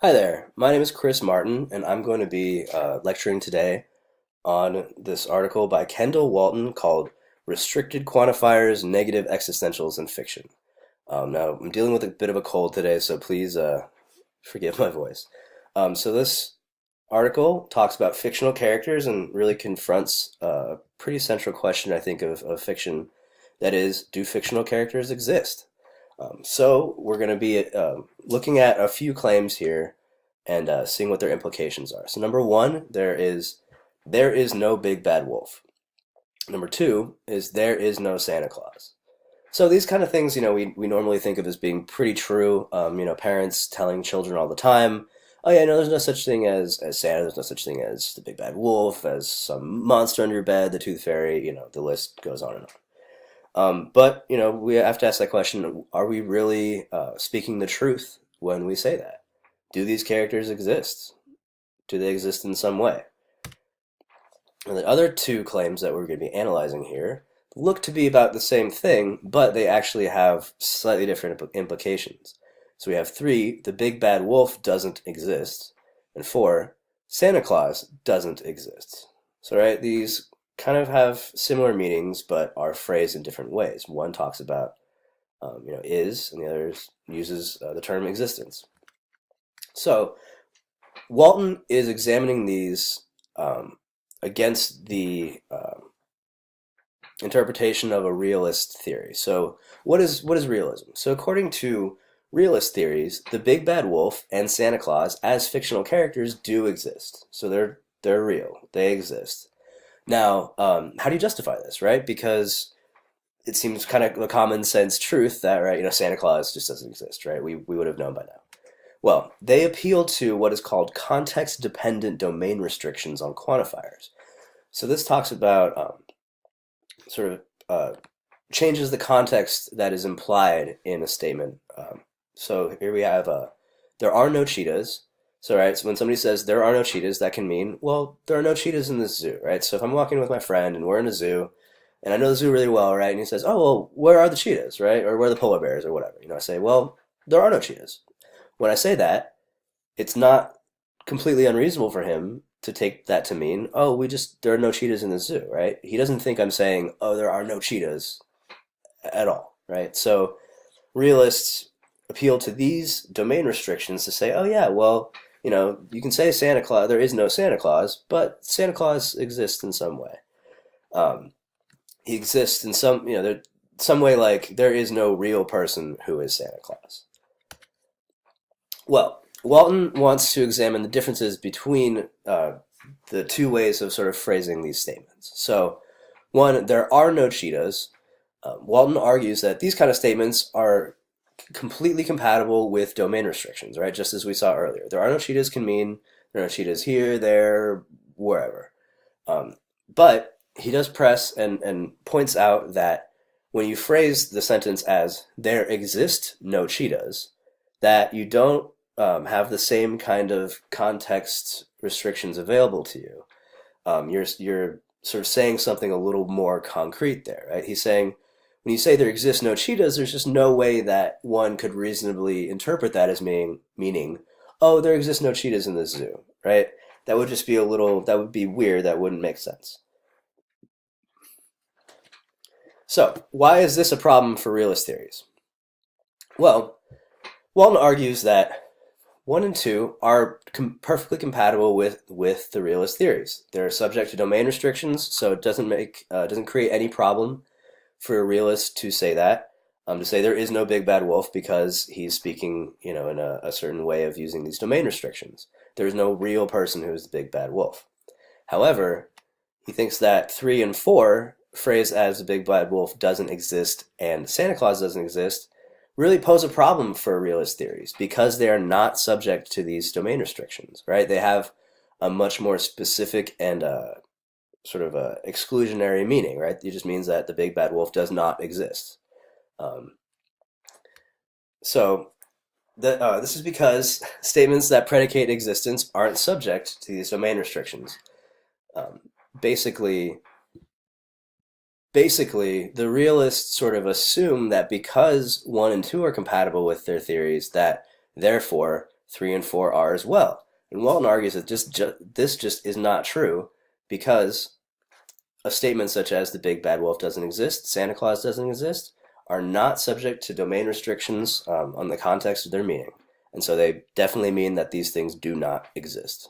Hi there, my name is Chris Martin, and I'm going to be lecturing today on this article by Kendall Walton called Restricted Quantifiers, Negative Existentials in Fiction. Now, I'm dealing with a bit of a cold today, so please forgive my voice. This article talks about fictional characters and really confronts a pretty central question, I think, of fiction. That is, do fictional characters exist? We're going to be looking at a few claims here and seeing what their implications are. So number one, there is no big bad wolf. Number two is there is no Santa Claus. So these kind of things, we normally think of as being pretty true. Parents telling children all the time, "Oh yeah, no, there's no such thing as Santa. There's no such thing as the big bad wolf, as some monster under your bed, the tooth fairy. The list goes on and on." But we have to ask that question: are we really speaking the truth when we say that? Do these characters exist? Do they exist in some way? And the other two claims that we're going to be analyzing here look to be about the same thing, but they actually have slightly different implications. So we have three, the big bad wolf doesn't exist, and four, Santa Claus doesn't exist. So, right, these kind of have similar meanings, but are phrased in different ways. One talks about, is, and the other uses the term existence. So, Walton is examining these against the interpretation of a realist theory. So, what is realism? So, according to realist theories, the Big Bad Wolf and Santa Claus as fictional characters do exist. So they're real. They exist. Now, how do you justify this, right? Because it seems kind of a common sense truth that, right, Santa Claus just doesn't exist, right? We would have known by now. Well, they appeal to what is called context-dependent domain restrictions on quantifiers. So this talks about sort of changes the context that is implied in a statement. So here we have there are no cheetahs. So right, so when somebody says there are no cheetahs, that can mean, well, there are no cheetahs in this zoo, right? So if I'm walking with my friend and we're in a zoo, and I know the zoo really well, right? And he says, oh, well, where are the cheetahs, right? Or where are the polar bears or whatever? I say, well, there are no cheetahs. When I say that, it's not completely unreasonable for him to take that to mean, oh, there are no cheetahs in the zoo, right? He doesn't think I'm saying, oh, there are no cheetahs at all, right? So realists appeal to these domain restrictions to say, oh, yeah, well, you can say Santa Claus, there is no Santa Claus, but Santa Claus exists in some way. Um, he exists in some way, like there is no real person who is Santa Claus. Well, Walton wants to examine the differences between the two ways of sort of phrasing these statements. So, one, there are no cheetahs. Walton argues that these kind of statements are completely compatible with domain restrictions, right? Just as we saw earlier. There are no cheetahs can mean there are no cheetahs here, there, wherever. Um, but he does press and points out that when you phrase the sentence as there exist no cheetahs, that you don't have the same kind of context restrictions available to you. You're sort of saying something a little more concrete there, right? He's saying when you say there exist no cheetahs, there's just no way that one could reasonably interpret that as meaning, oh, there exist no cheetahs in this zoo, right? That would just be that would be weird. That wouldn't make sense. So, why is this a problem for realist theories? Well, Walton argues that one and two are perfectly compatible with the realist theories. They're subject to domain restrictions, so it doesn't create any problem for a realist to say that. To say there is no big bad wolf because he's speaking, in a certain way of using these domain restrictions. There is no real person who is the big bad wolf. However, he thinks that three and four, phrased as the big bad wolf doesn't exist and Santa Claus doesn't exist, really pose a problem for realist theories because they are not subject to these domain restrictions, right? They have a much more specific and sort of a exclusionary meaning, right? It just means that the big bad wolf does not exist. Um, so this is because statements that predicate existence aren't subject to these domain restrictions. Um, basically, basically, the realists sort of assume that because one and two are compatible with their theories, that therefore 3 and 4 are as well. And Walton argues that this just is not true because a statement such as the big bad wolf doesn't exist, Santa Claus doesn't exist, are not subject to domain restrictions on the context of their meaning. And so they definitely mean that these things do not exist.